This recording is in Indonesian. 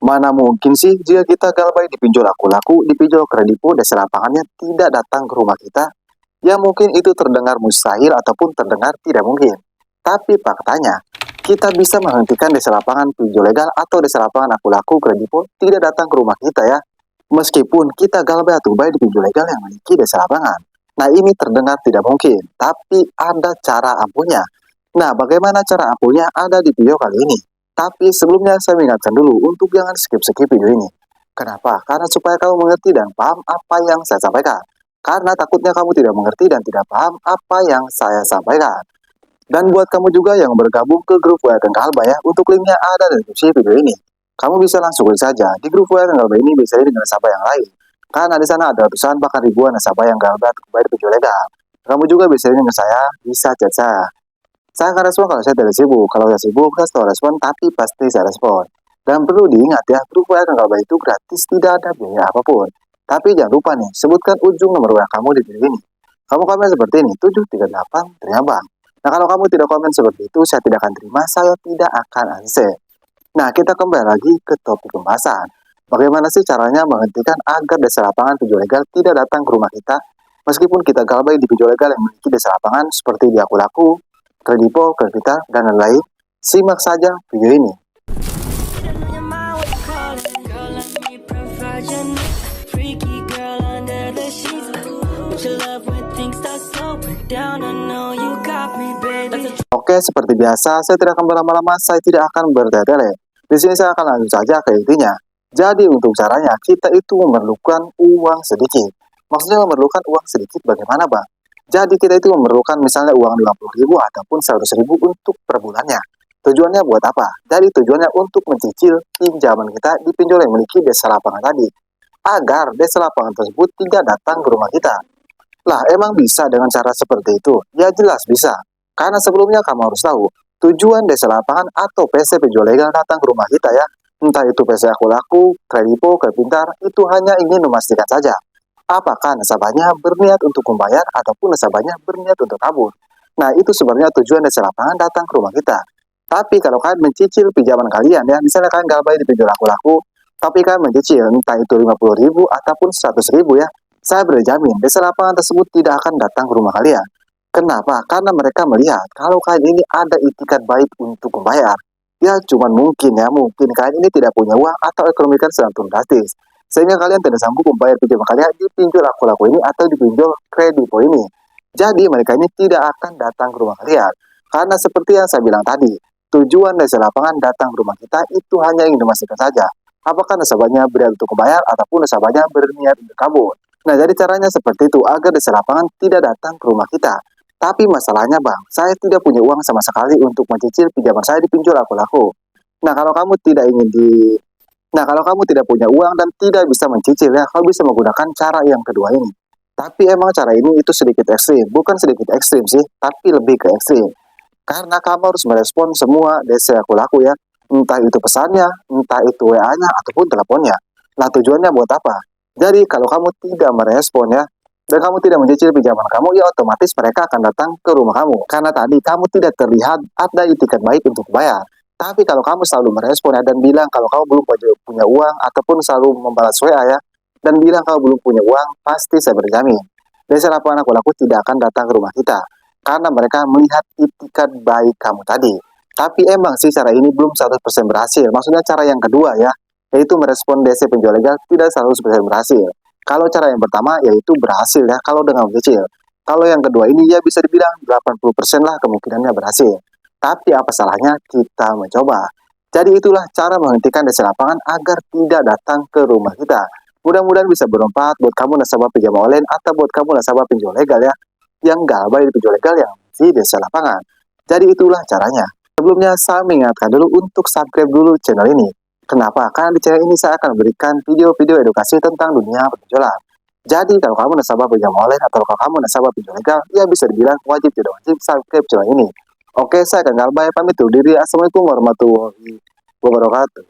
Mana mungkin sih jika kita galbay di pinjol laku-laku, di pinjol kredipo, desa lapangannya tidak datang ke rumah kita? Ya mungkin itu terdengar mustahil ataupun terdengar tidak mungkin. Tapi faktanya, kita bisa menghentikan desa lapangan pinjol legal atau desa lapangan laku-laku kredipo tidak datang ke rumah kita ya. Meskipun kita galbay atau bay di pinjol legal yang memiliki desa lapangan. Nah ini terdengar tidak mungkin, tapi ada cara ampuhnya. Nah bagaimana cara ampuhnya ada di video kali ini. Tapi sebelumnya saya mengingatkan dulu untuk jangan skip-skip video ini. Kenapa? Karena supaya kamu mengerti dan paham apa yang saya sampaikan. Karena takutnya kamu tidak mengerti dan tidak paham apa yang saya sampaikan. Dan buat kamu juga yang bergabung ke grup WA Galbay ya, untuk linknya ada di deskripsi video ini. Kamu bisa langsung klik saja. Di grup WA Galbay ini bisa dengan nasabah yang lain. Karena di sana ada ratusan bahkan ribuan nasabah yang galbay bayar pinjol legal. Kamu juga bisa dengan saya, bisa chat saya. Saya akan respon kalau saya tidak sibuk. Kalau saya sibuk, saya selalu respon, tapi pasti saya respon. Dan perlu diingat ya, grup WA Galbay itu gratis, tidak ada biaya apapun. Tapi jangan lupa nih, sebutkan ujung nomor WA kamu di video ini. Kamu komen seperti ini, 738, terima bang. Nah kalau kamu tidak komen seperti itu, saya tidak akan terima, saya tidak akan accept. Nah kita kembali lagi ke topik pembahasan. Bagaimana sih caranya menghentikan agar desa lapangan pinjol legal tidak datang ke rumah kita? Meskipun kita galbay di pinjol legal yang memiliki desa lapangan seperti di Laku-Laku, Kredipo, Kredita, dan lain-lain, simak saja video ini. Oke, seperti biasa, saya tidak akan berlama-lama, saya tidak akan bertele-tele. Di sini saya akan langsung saja ke intinya. Jadi untuk caranya, kita itu memerlukan uang sedikit. Maksudnya memerlukan uang sedikit bagaimana, Bang? Jadi kita itu memerlukan misalnya uang 50.000 ataupun 100.000 untuk per bulannya. Tujuannya buat apa? Jadi tujuannya untuk mencicil pinjaman kita di pinjol yang memiliki desa lapangan tadi. Agar desa lapangan tersebut tidak datang ke rumah kita. Lah, emang bisa dengan cara seperti itu? Ya jelas bisa. Karena sebelumnya kamu harus tahu, tujuan desa lapangan atau PC pinjol legal datang ke rumah kita ya. Entah itu PC Laku-Laku, Kredipo, Kredpintar, itu hanya ingin memastikan saja. Apakah nasabahnya berniat untuk membayar ataupun nasabahnya berniat untuk kabur. Nah, itu sebenarnya tujuan desa lapangan datang ke rumah kita. Tapi kalau kalian mencicil pinjaman kalian ya, misalnya kalian galbay di pinjol Laku-Laku, tapi kalian mencicil entah itu 50.000 ataupun 100.000 ya, saya berjamin desa lapangan tersebut tidak akan datang ke rumah kalian. Kenapa? Karena mereka melihat kalau kalian ini ada itikat baik untuk membayar. Ya cuman mungkin kalian ini tidak punya uang atau ekonomi kalian sedang turun drastis. Sehingga kalian tidak sanggup membayar pinjaman kalian di pinjol Laku-Laku ini atau di pinjol Kredipo ini. Jadi mereka ini tidak akan datang ke rumah kalian. Karena seperti yang saya bilang tadi, tujuan desa lapangan datang ke rumah kita itu hanya ingin memastikan saja. Apakah nasabahnya berniat untuk membayar ataupun nasabahnya berniat untuk kabur. Nah jadi caranya seperti itu agar desa lapangan tidak datang ke rumah kita. Tapi masalahnya bang, saya tidak punya uang sama sekali untuk mencicil pinjaman saya di pinjol Laku-Laku. Nah kalau kamu tidak punya uang dan tidak bisa mencicil ya, kamu bisa menggunakan cara yang kedua ini. Tapi emang cara ini itu sedikit ekstrim, bukan sedikit ekstrim sih, tapi lebih ke ekstrim. Karena kamu harus merespon semua desa Laku-Laku ya, entah itu pesannya, entah itu WA-nya ataupun teleponnya. Nah tujuannya buat apa? Jadi kalau kamu tidak merespon ya, dan kamu tidak mencicil pinjaman kamu, ya otomatis mereka akan datang ke rumah kamu. Karena tadi kamu tidak terlihat ada itikat baik untuk bayar. Tapi kalau kamu selalu merespon ya, dan bilang kalau kamu belum punya uang, ataupun selalu membalas WA ya, dan bilang kalau belum punya uang, pasti saya berjamin desa lapangan Laku-Laku tidak akan datang ke rumah kita. Karena mereka melihat itikat baik kamu tadi. Tapi emang sih cara ini belum 100% berhasil. Maksudnya cara yang kedua ya, yaitu merespon DC pinjol legal tidak 100% berhasil. Kalau cara yang pertama yaitu berhasil ya, kalau dengan mencicil. Kalau yang kedua ini ya bisa dibilang 80% lah kemungkinannya berhasil. Tapi apa salahnya kita mencoba. Jadi itulah cara menghentikan desa lapangan agar tidak datang ke rumah kita. Mudah-mudahan bisa bermanfaat buat kamu nasabah pinjaman online atau buat kamu nasabah pinjol legal ya, yang galbay di pinjol legal yang di desa lapangan. Jadi itulah caranya. Sebelumnya saya mengingatkan dulu untuk subscribe dulu channel ini. Kenapa? Karena di channel ini saya akan berikan video-video edukasi tentang dunia pinjolan. Jadi kalau kamu nasabah pinjaman online atau kalau kamu nasabah pinjol legal, ya bisa dibilang wajib tidak wajib subscribe channel ini. Oke, saya akan galbay pamit undur diri. Assalamualaikum warahmatullahi wabarakatuh.